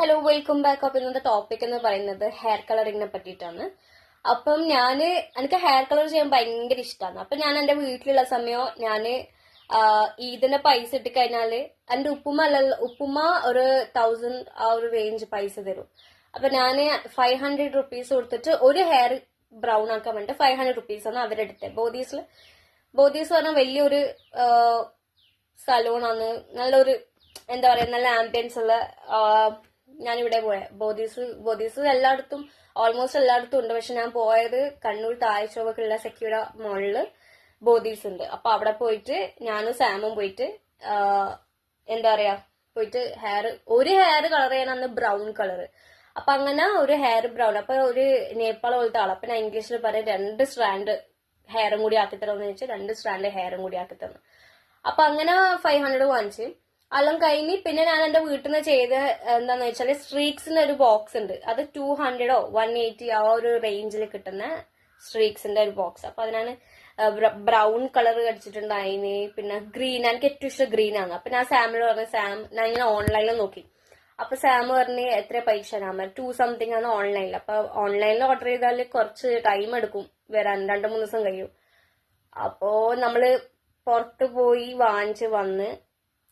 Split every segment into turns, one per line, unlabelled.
Hello welcome back. അപ്പൊ ഇന്നത്തെ topic എന്ന് പറയുന്നത് ഹെയർ കളറിങ്ങിനെ പറ്റിയിട്ടാണ്. അപ്പം എനിക്ക് ഹെയർ കളർ ചെയ്യാൻ ഭയങ്കര ഇഷ്ടമാണ്. അപ്പൊ ഞാൻ എന്റെ വീട്ടിലുള്ള സമയം ഞാന് ഇതിന്റെ പൈസ ഇട്ടിക്കഴിഞ്ഞാല് എന്റെ ഉപ്പുമ്മ ഒരു 1000 ആ ഒരു റേഞ്ച് പൈസ തരും. അപ്പൊ ഞാന് 500 റുപ്പീസ് കൊടുത്തിട്ട് ഒരു ഹെയർ ബ്രൗൺ ആക്കാൻ വേണ്ടി 500 റുപ്പീസ് ആണ് അവരെടുത്തത്. ബോധീസ് പറഞ്ഞാൽ വലിയൊരു സലൂണാണ്. നല്ലൊരു എന്താ പറയാ, നല്ല ആംബിയൻസ് ഉള്ള ഞാനിവിടെ പോയ ബോധീസ് എല്ലായിടത്തും ഓൾമോസ്റ്റ് എല്ലായിടത്തും ഉണ്ട്. പക്ഷെ ഞാൻ പോയത് കണ്ണൂർ താഴ്ചവക്കുള്ള സെക്യൂര മോളില് ബോധീസ് ഉണ്ട്. അപ്പൊ അവിടെ പോയിട്ട് ഞാനും സാമും പോയിട്ട് എന്താ പറയാ പോയിട്ട് ഒരു ഹെയർ കളർ ചെയ്യാൻ അന്ന് ബ്രൗൺ കളർ. അപ്പൊ അങ്ങനെ ഒരു ഹെയർ ബ്രൗൺ, അപ്പൊ ഒരു നേപ്പാൾ പോലത്തെ ആൾ. അപ്പൊ ഞാൻ ഇംഗ്ലീഷിൽ പറയും 2 സ്ട്രാൻഡ് ഹെയറും കൂടി ആക്കി തരാമെന്ന് ചോദിച്ചാൽ 2 സ്ട്രാൻഡ് ഹെയറും കൂടി ആക്കി തന്നു. അപ്പൊ അങ്ങനെ 500 വാങ്ങിച്ച് അല്ലാം കഴിഞ്ഞ് പിന്നെ ഞാൻ എന്റെ വീട്ടിൽ നിന്ന് ചെയ്ത് എന്താന്ന് വെച്ചാല് സ്ട്രീക്സിന്റെ ഒരു ബോക്സ് ഉണ്ട്. അത് 200 180 ആ ഒരു റേഞ്ചിൽ കിട്ടുന്ന സ്ട്രീക്സിന്റെ ഒരു ബോക്സ്. അപ്പൊ അതിനാണ് ബ്രൗൺ കളർ അടിച്ചിട്ടുണ്ട് അതിന്. പിന്നെ ഗ്രീൻ, എനിക്ക് ഏറ്റവും ഇഷ്ടം ഗ്രീൻ ആണ്. അപ്പൊ ഞാൻ സാമിനോട് പറഞ്ഞു, ഞാൻ ഇങ്ങനെ ഓൺലൈനിൽ നോക്കി. അപ്പൊ സാം പറഞ്ഞ് എത്ര പൈസ? ഞാൻ 2 സംതിങ് ആണ് ഓൺലൈനിൽ. അപ്പൊ ഓൺലൈനിൽ ഓർഡർ ചെയ്താൽ കുറച്ച് ടൈം എടുക്കും വരാൻ, 2-3 ദിവസം കഴിയും. അപ്പോ നമ്മള് പുറത്ത് പോയി വാങ്ങിച്ച് വന്ന്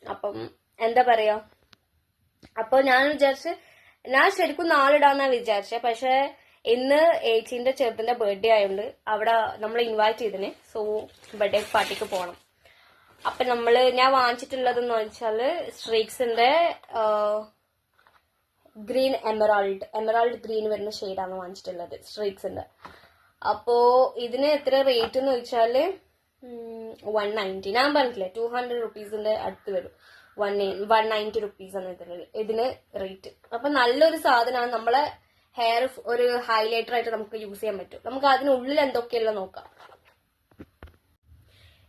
അപ്പം എന്താ പറയാ, അപ്പൊ ഞാൻ വിചാരിച്ച് ഞാൻ ശരിക്കും നാളിടാന്നാ വിചാരിച്ചേ. പക്ഷെ ഇന്ന് ഏച്ചിന്റെ ചെറുതിന്റെ ബർത്ത്ഡേ ആയതുകൊണ്ട് അവിടെ നമ്മൾ ഇൻവൈറ്റ് ചെയ്തിന്. സോ ബർത്ത്ഡേ പാർട്ടിക്ക് പോകണം. അപ്പൊ ഞാൻ വാങ്ങിച്ചിട്ടുള്ളതെന്ന് വെച്ചാല് സ്ട്രീക്സിന്റെ ഗ്രീൻ എമറാൾഡ് ഗ്രീൻ വരുന്ന ഷെയ്ഡാണ് വാങ്ങിച്ചിട്ടുള്ളത് സ്ട്രീക്സിന്റെ. അപ്പോ ഇതിന് എത്ര റേറ്റ് എന്ന് വെച്ചാല് 190. ഞാൻ പറഞ്ഞില്ലേ 200 റുപ്പീസിന്റെ അടുത്ത് വരും. 190 റുപ്പീസ് ആണ് ഇതിന് റേറ്റ്. അപ്പൊ നല്ലൊരു സാധനമാണ്. നമ്മളെ ഹെയർ ഒരു ഹൈലൈറ്റർ ആയിട്ട് നമുക്ക് യൂസ് ചെയ്യാൻ പറ്റും. നമുക്ക് അതിനുള്ളിൽ എന്തൊക്കെയല്ലോ നോക്കാം.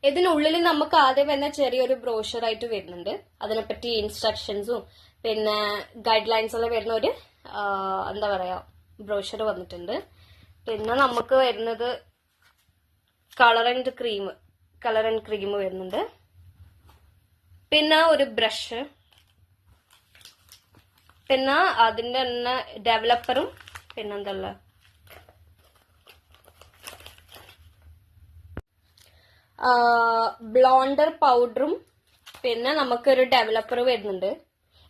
ഇതിനുള്ളിൽ നമുക്ക് ആദ്യം തന്നെ ചെറിയൊരു ബ്രോഷർ ആയിട്ട് വരുന്നുണ്ട്. അതിനെപ്പറ്റി ഇൻസ്ട്രക്ഷൻസും പിന്നെ ഗൈഡ് ലൈൻസ് എല്ലാം വരുന്ന ഒരു എന്താ പറയാ ബ്രോഷർ വന്നിട്ടുണ്ട്. പിന്നെ നമുക്ക് വരുന്നത് കളർ ആൻഡ് ക്രീം വരുന്നുണ്ട്. പിന്നെ ഒരു ബ്രഷ്, പിന്നെ അതിന്റെ തന്നെ ഡെവലപ്പറും, പിന്നെന്തല്ല ബ്ലോണ്ടർ പൗഡറും, പിന്നെ നമുക്കൊരു ഡെവലപ്പർ വരുന്നുണ്ട്.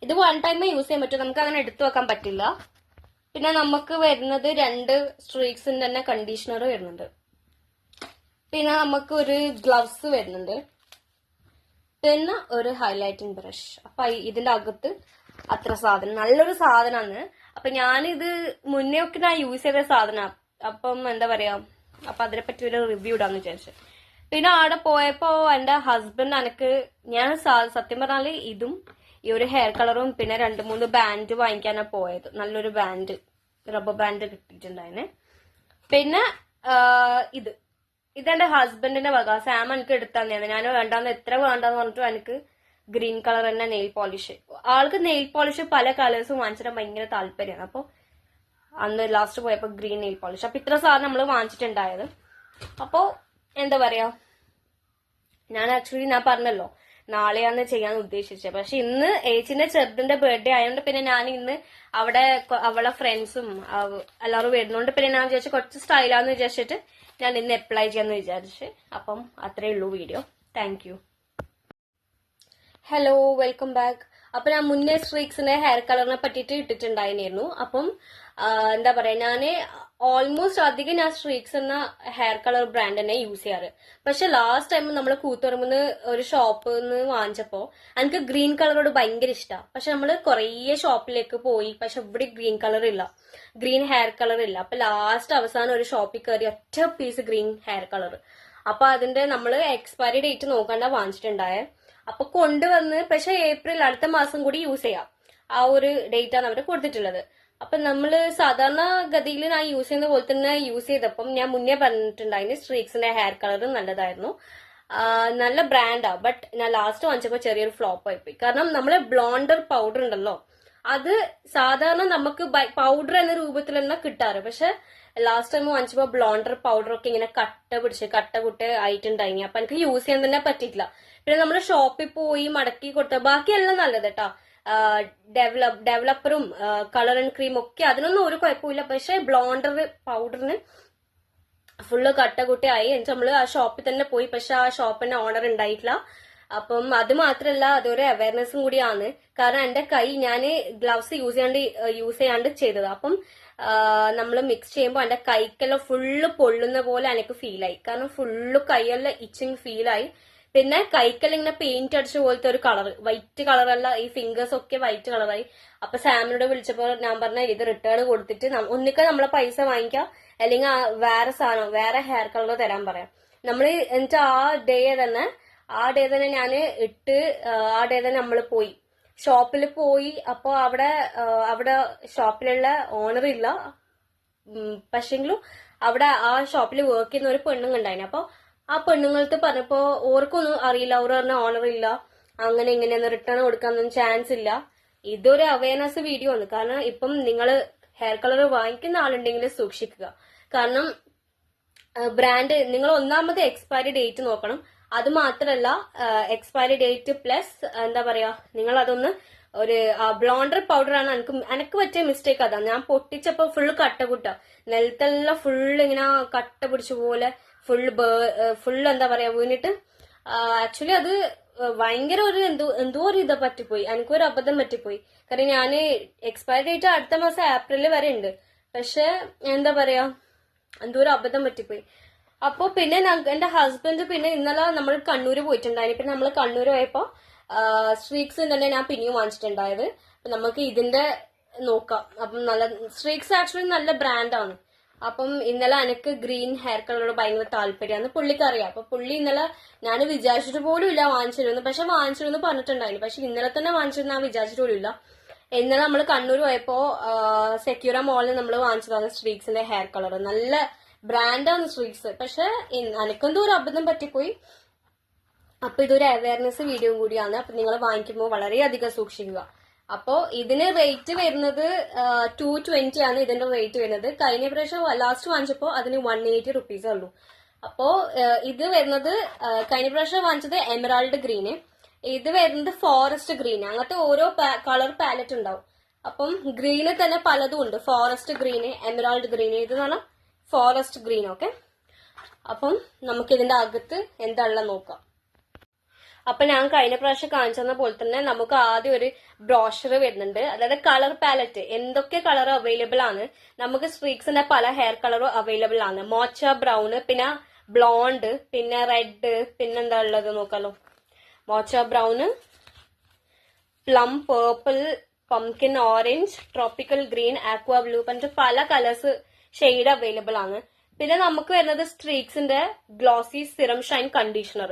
ഇത് 1 ടൈമേ യൂസ് ചെയ്യാൻ പറ്റും, നമുക്ക് അങ്ങനെ എടുത്തു വെക്കാൻ പറ്റില്ല. പിന്നെ നമുക്ക് വരുന്നത് 2 സ്ട്രീക്സിന്റെ തന്നെ കണ്ടീഷണർ വരുന്നുണ്ട്. പിന്നെ നമുക്ക് ഒരു ഗ്ലവ്സ് വരുന്നുണ്ട്. പിന്നെ ഒരു ഹൈലൈറ്റിംഗ് ബ്രഷ്. അപ്പൊ ഇതിന്റെ അകത്ത് അത്ര സാധനം, നല്ലൊരു സാധനമാണ്. അപ്പൊ ഞാനിത് മുന്നേ ഒക്കെ ഞാൻ യൂസ് ചെയ്ത സാധനം. അപ്പം എന്താ പറയാ, അപ്പൊ അതിനെപ്പറ്റി ഒരു റിവ്യൂ ഇടാന്ന് വിചാരിച്ചു. പിന്നെ അവിടെ പോയപ്പോ എന്റെ ഹസ്ബൻഡ് ഞാൻ സത്യം പറഞ്ഞാല് ഇതും ഈ ഒരു ഹെയർ കളറും പിന്നെ 2-3 ബാൻഡ് വാങ്ങിക്കാനാണ് പോയത്. നല്ലൊരു ബാൻഡ്, റബ്ബർ ബാൻഡ് കിട്ടിയിട്ടുണ്ടായിന്. പിന്നെ ഇതെന്റെ ഹസ്ബൻഡിന്റെ വക. സാം എനിക്ക് എടുത്താന്ന് ഞാൻ വേണ്ടാന്ന് എത്ര വേണ്ടാന്ന് പറഞ്ഞിട്ട് എനിക്ക് ഗ്രീൻ കളർ തന്നെ നെയിൽ പോളിഷ്. ആൾക്ക് നെയിൽ പോളിഷ് പല കളേഴ്സും വാങ്ങിച്ചിട്ട് ഭയങ്കര താല്പര്യമാണ്. അപ്പൊ അന്ന് ലാസ്റ്റ് പോയപ്പോ ഗ്രീൻ നെയിൽ പോളിഷ്. അപ്പൊ ഇത്ര സാധനം നമ്മൾ വാങ്ങിച്ചിട്ടുണ്ടായത്. അപ്പോ എന്താ പറയാ, ഞാൻ പറഞ്ഞല്ലോ നാളെയാണ് ചെയ്യാൻ ഉദ്ദേശിച്ചത്. പക്ഷെ ഇന്ന് ഏച്ചിന്റെ ചെറുതിന്റെ ബർത്ത്ഡേ ആയതുകൊണ്ട് പിന്നെ ഞാൻ ഇന്ന് അവിടെ അവളെ ഫ്രണ്ട്സും എല്ലാവരും വരുന്നോണ്ട് പിന്നെ ഞാൻ വിചാരിച്ചു കുറച്ച് സ്റ്റൈലാന്ന് വിചാരിച്ചിട്ട് ഞാൻ ഇന്ന് അപ്ലൈ ചെയ്യാന്ന് വിചാരിച്ചു. അപ്പം അത്രേ ഉള്ളൂ video. Thank you. Hello welcome back. അപ്പൊ ഞാൻ മുന്നേ സ്ട്രീക്സിന്റെ ഹെയർ കളറിനെ പറ്റിയിട്ട് ഇട്ടിട്ടുണ്ടായിരുന്നു. അപ്പം എന്താ പറയാ, ഞാന് ഓൾമോസ്റ്റ് അധികം ഞാൻ സ്ട്രീക്സ് എന്ന ഹെയർ കളർ ബ്രാൻഡ് തന്നെ യൂസ് ചെയ്യാറ്. പക്ഷെ ലാസ്റ്റ് ടൈം നമ്മൾ കൂത്തുറമ്പ് ഒരു ഷോപ്പിൽ നിന്ന് വാങ്ങിച്ചപ്പോ എനിക്ക് ഗ്രീൻ കളറോട് ഭയങ്കര ഇഷ്ടമാണ്. പക്ഷെ നമ്മള് കുറേ ഷോപ്പിലേക്ക് പോയി, പക്ഷെ ഇവിടെ ഗ്രീൻ ഹെയർ കളർ ഇല്ല. അപ്പൊ ലാസ്റ്റ് അവസാനം ഒരു ഷോപ്പിൽ കയറി ഒറ്റ പീസ് ഗ്രീൻ ഹെയർ കളർ. അപ്പൊ അതിന്റെ നമ്മള് എക്സ്പയറി ഡേറ്റ് നോക്കാണ്ട വാങ്ങിച്ചിട്ടുണ്ടായേ. അപ്പൊ കൊണ്ടുവന്ന് പക്ഷെ ഏപ്രിൽ അടുത്ത മാസം കൂടി യൂസ് ചെയ്യാം, ആ ഒരു ഡേറ്റ് ആണ് അവർ കൊടുത്തിട്ടുള്ളത്. അപ്പൊ നമ്മള് സാധാരണ ഗതിയിൽ ഞാൻ യൂസ് ചെയ്യുന്ന പോലെ തന്നെ യൂസ് ചെയ്തപ്പം ഞാൻ മുന്നേ പറഞ്ഞിട്ടുണ്ടായിരുന്നു സ്ട്രീക്സിന്റെ ഹെയർ കളർ നല്ലതായിരുന്നു, നല്ല ബ്രാൻഡാ. ബട്ട് ഞാൻ ലാസ്റ്റ് വാങ്ങിച്ചപ്പോ ചെറിയൊരു ഫ്ലോപ്പ് ആയിപ്പോയി. കാരണം നമ്മളെ ബ്ലോണ്ടർ പൗഡർ ഉണ്ടല്ലോ, അത് സാധാരണ നമുക്ക് പൗഡർ എന്ന രൂപത്തിൽ തന്നെ കിട്ടാറ്. പക്ഷെ ലാസ്റ്റ് ടൈം വാങ്ങിച്ചപ്പോ ബ്ലോണ്ടർ പൗഡർ ഒക്കെ ഇങ്ങനെ കട്ട കുട്ട ആയിട്ടുണ്ടായി. അപ്പൊ എനിക്ക് യൂസ് ചെയ്യാൻ തന്നെ പറ്റിയിട്ടില്ല. പിന്നെ നമ്മള് ഷോപ്പിൽ പോയി മടക്കി കൊടുത്ത ബാക്കിയെല്ലാം നല്ലത് കേട്ടാ. ഡെവലപ്പറും കളർ ആൻഡ് ക്രീം ഒക്കെ അതിനൊന്നും ഒരു കുഴപ്പമില്ല. പക്ഷെ ബ്ലോണ്ടർ പൗഡറിന് ഫുള്ള് കട്ടകുട്ടയായി. എന്നിട്ട് നമ്മള് ആ ഷോപ്പിൽ തന്നെ പോയി. പക്ഷെ ആ ഷോപ്പിന്റെ ഓണർ ഉണ്ടായിട്ടില്ല. അപ്പം അത് മാത്രല്ല, അതൊരു അവയർനെസ്സും കൂടിയാണ്. കാരണം എന്റെ കൈ ഞാന് ഗ്ലൗസ് യൂസ് ചെയ്യാണ്ട് ചെയ്തത്. അപ്പം നമ്മൾ മിക്സ് ചെയ്യുമ്പോൾ എന്റെ കൈക്കെല്ലാം ഫുള്ള് പൊള്ളുന്ന പോലെ എനിക്ക് ഫീലായി. കാരണം ഫുള്ള് കൈയെല്ലാം ഇച്ചിങ് ഫീലായി. പിന്നെ കൈക്കെല്ലാം ഇങ്ങനെ പെയിന്റ് അടിച്ച പോലത്തെ ഒരു കളർ, വൈറ്റ് കളറല്ല, ഈ ഫിംഗേഴ്സ് ഒക്കെ വൈറ്റ് കളറായി. അപ്പൊ സാമിനോട് വിളിച്ചപ്പോൾ ഞാൻ പറഞ്ഞ ഇത് റിട്ടേൺ കൊടുത്തിട്ട് ഒന്നിക്ക നമ്മളെ പൈസ വാങ്ങിക്കാം, അല്ലെങ്കിൽ വേറെ സാധനം വേറെ ഹെയർ കളർ തരാൻ പറയാം. നമ്മള് എന്നിട്ട് ആ ഡേ തന്നെ ഞാൻ ഇട്ട് ആ ഡേ തന്നെ നമ്മൾ പോയി ഷോപ്പിൽ പോയി. അപ്പൊ അവിടെ ഷോപ്പിലുള്ള ഓണർ ഇല്ല. പക്ഷെങ്കിലും അവിടെ ആ ഷോപ്പിൽ വർക്ക് ചെയ്യുന്ന ഒരു പെണ്ണുങ്ങളുണ്ടായിന്. അപ്പൊ ആ പെണ്ണുങ്ങൾക്ക് പറഞ്ഞപ്പോ ഓർക്കൊന്നും അറിയില്ല. അവർ പറഞ്ഞ ഓണർ ഇല്ല, അങ്ങനെ ഇങ്ങനെയൊന്നും റിട്ടേൺ കൊടുക്കാനൊന്നും ചാൻസ് ഇല്ല. ഇതൊരു അവയർനെസ് വീഡിയോ ആണ്. കാരണം ഇപ്പം നിങ്ങൾ ഹെയർ കളർ വാങ്ങിക്കുന്ന ആളുണ്ടെങ്കിൽ സൂക്ഷിക്കുക. കാരണം ബ്രാൻഡ് നിങ്ങൾ ഒന്നാമത് എക്സ്പയറി ഡേറ്റ് നോക്കണം. അത് മാത്രല്ല എക്സ്പയറി ഡേറ്റ് പ്ലസ് എന്താ പറയാ, നിങ്ങൾ അതൊന്ന് ഒരു ബ്ലോണ്ടർ പൗഡർ ആണ് എനിക്ക് പറ്റിയ മിസ്റ്റേക്ക്. അതാ ഞാൻ പൊട്ടിച്ചപ്പോ ഫുള്ള് കട്ടകുട്ട, നിലത്തെല്ലാം ഫുള്ള് ഇങ്ങനെ കട്ട പിടിച്ച പോലെ ഫുള്ള് എന്താ പറയാ വീണിട്ട്. ആക്ച്വലി അത് ഭയങ്കര ഒരു എന്തോ ഒരു ഇത് പറ്റിപ്പോയി, എനിക്കൊരു അബദ്ധം പറ്റിപ്പോയി. കാരണം ഞാന് എക്സ്പയറി ഡേറ്റ് അടുത്ത മാസം ഏപ്രിൽ വരെ ഉണ്ട്. പക്ഷെ എന്താ പറയാ, എന്തോ ഒരു അബദ്ധം പറ്റിപ്പോയി. അപ്പൊ പിന്നെ എന്റെ ഹസ്ബൻഡ് പിന്നെ ഇന്നലെ നമ്മൾ കണ്ണൂര് പോയിട്ടുണ്ടായിരുന്നു. പിന്നെ നമ്മൾ കണ്ണൂര് പോയപ്പോ സ്ട്രീക്സ് തന്നെ ഞാൻ പിന്നെയും വാങ്ങിച്ചിട്ടുണ്ടായത്. അപ്പൊ നമുക്ക് ഇതിന്റെ നോക്കാം. അപ്പം നല്ല സ്ട്രീക്സ് ആക്ച്വലി നല്ല ബ്രാൻഡാണ്. അപ്പം ഇന്നലെ എനിക്ക് ഗ്രീൻ ഹെയർ കളറോട് ഭയങ്കര താല്പര്യമാണ്, പുള്ളിക്ക് അറിയാം. അപ്പൊ പുള്ളി ഇന്നലെ ഞാൻ വിചാരിച്ചിട്ട് പോലും ഇല്ല വാങ്ങിച്ചിരുന്നു, പക്ഷെ വാങ്ങിച്ചിരുന്നു പറഞ്ഞിട്ടുണ്ടായിരുന്നു. പക്ഷെ ഇന്നലെ തന്നെ വാങ്ങിച്ചിരുന്നു ഞാൻ വിചാരിച്ചിട്ട് പോലും ഇല്ല. ഇന്നലെ നമ്മൾ കണ്ണൂർ പോയപ്പോ സെക്യൂര മോളിൽ നമ്മൾ വാങ്ങിച്ചതാണ് സ്ട്രീക്സിന്റെ ഹെയർ കളർ. നല്ല ബ്രാൻഡാണ് സ്ട്രീക്സ്. പക്ഷെ എനിക്കെന്തോ ഒരു അബദ്ധം പറ്റിപ്പോയി. അപ്പൊ ഇതൊരു അവയർനെസ് വീഡിയോ കൂടിയാണ്. അപ്പൊ നിങ്ങൾ വാങ്ങിക്കുമ്പോൾ വളരെയധികം സൂക്ഷിക്കുക. അപ്പോ ഇതിന് റേറ്റ് വരുന്നത് 220 ആണ് ഇതിന്റെ റേറ്റ് വരുന്നത്. കഴിഞ്ഞ പ്രാവശ്യം ലാസ്റ്റ് വാങ്ങിച്ചപ്പോ അതിന് 180 റുപ്പീസേ ഉള്ളൂ. അപ്പോ ഇത് വരുന്നത് കഴിഞ്ഞ പ്രാവശ്യം വാങ്ങിച്ചത് എമറാൾഡ് ഗ്രീന്, ഇത് വരുന്നത് ഫോറസ്റ്റ് ഗ്രീൻ. അങ്ങനത്തെ ഓരോ കളർ പാലറ്റ് ഉണ്ടാവും. അപ്പം ഗ്രീന് തന്നെ പലതും ഉണ്ട്. ഫോറസ്റ്റ് ഗ്രീന്, എമറാൾഡ് ഗ്രീന്, ഇത് പറഞ്ഞാൽ ഫോറസ്റ്റ് ഗ്രീൻ. ഓക്കെ, അപ്പം നമുക്ക് ഇതിന്റെ അകത്ത് എന്താണെന്ന് നോക്കാം. അപ്പൊ ഞാൻ കഴിഞ്ഞ പ്രാവശ്യം കാണിച്ചെന്ന പോലെ തന്നെ നമുക്ക് ആദ്യം ഒരു ബ്രോഷർ വരുന്നുണ്ട്. അതായത് കളർ പാലറ്റ്, എന്തൊക്കെ കളർ അവൈലബിൾ ആണ്. നമുക്ക് സ്ട്രീക്സിന്റെ പല ഹെയർ കളറും അവൈലബിൾ ആണ്. മോച്ച ബ്രൗൺ, പിന്നെ ബ്ലോണ്ട്, പിന്നെ റെഡ്, പിന്നെന്താ ഉള്ളത് നോക്കാലോ. Mocha brown, plum purple, pumpkin orange, tropical green, aqua blue, പറഞ്ഞിട്ട് പല കളേഴ്സ് ഷെയ്ഡ് അവൈലബിൾ ആണ്. പിന്നെ നമുക്ക് വരുന്നത് സ്ട്രീക്സിന്റെ glossy serum shine conditioner,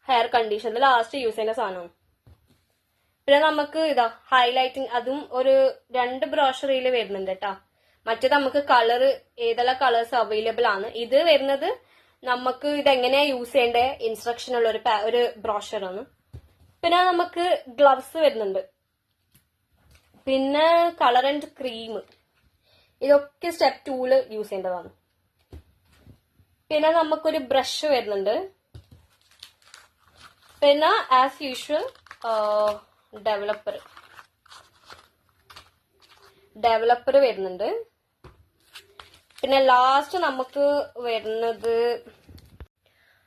hair conditioner last use ചെയ്യുന്ന സാധനമാണ്. പിന്നെ നമുക്ക് ഇതാ ഹൈലൈറ്റിംഗ്, അതും ഒരു 2 ബ്രോഷറിയിൽ വരുന്നുണ്ട് കേട്ടാ. മറ്റേത് നമുക്ക് കളർ ഏതെല്ലാം കളേഴ്സ് അവൈലബിൾ ആണ്. ഇത് വരുന്നത് നമുക്ക് ഇതെങ്ങനെയാ യൂസ് ചെയ്യേണ്ട ഇൻസ്ട്രക്ഷൻ ഉള്ള ഒരു ബ്രോഷറാണ്. പിന്നെ നമുക്ക് ഗ്ലവ്സ് വരുന്നുണ്ട്. പിന്നെ കളർ ആൻഡ് ക്രീം, ഇതൊക്കെ സ്റ്റെപ്പ് 2 യൂസ് ചെയ്യേണ്ടതാണ്. പിന്നെ നമുക്കൊരു ബ്രഷ് വരുന്നുണ്ട്. പിന്നെ ആസ് യൂഷ്വൽ ഡെവലപ്പർ വരുന്നുണ്ട്. പിന്നെ ലാസ്റ്റ് നമുക്ക് വരുന്നത്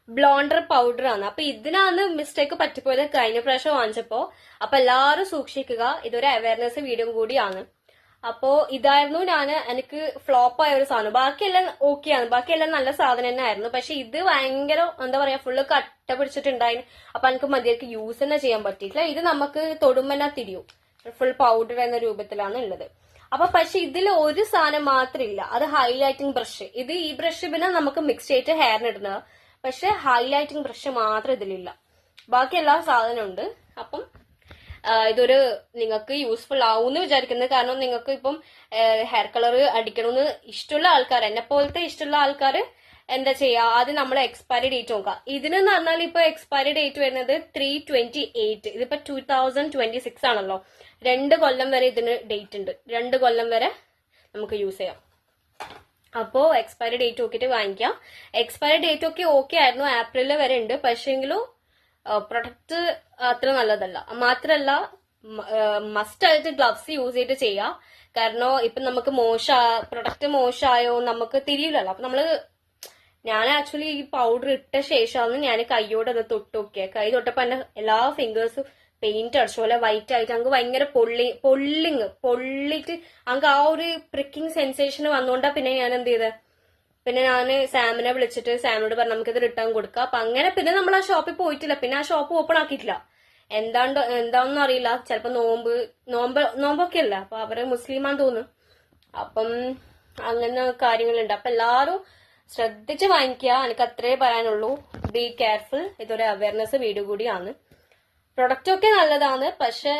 ബ്ലോണ്ടർ പൗഡർ ആണ്. അപ്പൊ ഇതിനാണ് മിസ്റ്റേക്ക് പറ്റിപ്പോയത് കഴിഞ്ഞ പ്രാവശ്യം വാങ്ങിച്ചപ്പോ. അപ്പൊ എല്ലാവരും സൂക്ഷിക്കുക, ഇതൊരു അവയർനെസ് വീഡിയോ കൂടിയാണ്. അപ്പോ ഇതായിരുന്നു എനിക്ക് ഫ്ലോപ്പ് ആയ ഒരു സാധനം. ബാക്കിയെല്ലാം ഓക്കെയാണ്, ബാക്കിയെല്ലാം നല്ല സാധനം തന്നെ ആയിരുന്നു. പക്ഷെ ഇത് ഭയങ്കര എന്താ പറയാ, ഫുള്ള് കട്ട പിടിച്ചിട്ടുണ്ടായിരുന്നു. അപ്പൊ എനിക്ക് മതിയാക്കി യൂസ് തന്നെ ചെയ്യാൻ പറ്റിയിട്ടില്ല. ഇത് നമുക്ക് തൊടുമ്പന്നെ തിരിയും, ഫുൾ പൗഡർ എന്ന രൂപത്തിലാണ് ഉള്ളത്. അപ്പൊ പക്ഷെ ഇതിൽ ഒരു സാധനം മാത്രമില്ല, അത് ഹൈലൈറ്റിംഗ് ബ്രഷ്. ഈ ബ്രഷ് പിന്നെ നമുക്ക് മിക്സ് ചെയ്തിട്ട് ഹെയറിന് ഇടുന്നത്. പക്ഷെ ഹൈലൈറ്റിംഗ് ബ്രഷ് മാത്രം ഇതിലില്ല, ബാക്കി എല്ലാ സാധനവും ഉണ്ട്. അപ്പം ഇതൊരു നിങ്ങൾക്ക് യൂസ്ഫുൾ ആവുമെന്ന് വിചാരിക്കുന്നത്. കാരണം നിങ്ങൾക്ക് ഇപ്പം ഹെയർ കളർ അടിക്കണമെന്ന് ഇഷ്ടമുള്ള ആൾക്കാർ, എന്നെ പോലത്തെ ഇഷ്ടമുള്ള ആൾക്കാർ എന്താ ചെയ്യാ, ആദ്യം നമ്മൾ എക്സ്പയറി ഡേറ്റ് നോക്കാം. ഇതിനെന്ന് പറഞ്ഞാൽ ഇപ്പൊ എക്സ്പയറി ഡേറ്റ് വരുന്നത് 3/28. ഇതിപ്പോ 2026 ആണല്ലോ. 2 കൊല്ലം വരെ ഇതിന് ഡേറ്റ് ഉണ്ട്. 2 കൊല്ലം വരെ നമുക്ക് യൂസ് ചെയ്യാം. അപ്പോ എക്സ്പയറി ഡേറ്റ് നോക്കിയിട്ട് വാങ്ങിക്കാം. എക്സ്പയറി ഡേറ്റ് ഒക്കെ ഓക്കെ ആയിരുന്നു, ഏപ്രിൽ വരെ ഉണ്ട്. പക്ഷേങ്കിലും പ്രൊഡക്റ്റ് അത്ര നല്ലതല്ല. മാത്രല്ല മസ്റ്റ് ആയിട്ട് ഗ്ലവ്സ് യൂസ് ചെയ്തിട്ട് ചെയ്യാം. കാരണം ഇപ്പൊ നമുക്ക് പ്രൊഡക്റ്റ് മോശമായോ നമുക്ക് തിരിയില്ലല്ലോ. അപ്പൊ ഞാൻ ആക്ച്വലി ഈ പൗഡർ ഇട്ട ശേഷമാണ് ഞാൻ കൈയോട് അത് തൊട്ട് നോക്കിയത്. കൈ തൊട്ടപ്പോ എന്റെ എല്ലാ ഫിംഗേഴ്സും പെയിന്റ് അടിച്ച പോലെ വൈറ്റ് ആയിട്ട് അങ്ങ് ഭയങ്കര പൊള്ളിട്ട് അങ്ങ് ആ ഒരു പ്രിക്കിംഗ് സെൻസേഷൻ വന്നോണ്ടാ പിന്നെ ഞാൻ എന്ത് ചെയ്തത്, പിന്നെ ഞാൻ സാമിനെ വിളിച്ചിട്ട് സാമിനോട് പറഞ്ഞു നമുക്കിത് റിട്ടേൺ കൊടുക്കാം. അപ്പൊ അങ്ങനെ പിന്നെ നമ്മൾ ആ ഷോപ്പിൽ പോയിട്ടില്ല. പിന്നെ ആ ഷോപ്പ് ഓപ്പൺ ആക്കിയിട്ടില്ല. എന്താണെന്ന് അറിയില്ല. ചിലപ്പോ നോമ്പൊക്കെ അല്ല, അപ്പൊ അവര് മുസ്ലിമാന്ന് തോന്നുന്നു. അപ്പം അങ്ങനെ കാര്യങ്ങളുണ്ട്. അപ്പൊ എല്ലാരും ശ്രദ്ധിച്ച് വാങ്ങിക്കുക. എനിക്ക് അത്രേ പറയാനുള്ളൂ. Be careful. ഇതൊരു അവയർനെസ് വീഡിയോ കൂടിയാണ്. പ്രൊഡക്റ്റ് ഒക്കെ നല്ലതാണ്, പക്ഷെ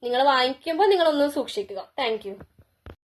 നിങ്ങൾ വാങ്ങിക്കുമ്പോൾ നിങ്ങളൊന്ന് സൂക്ഷിക്കുക. Thank you.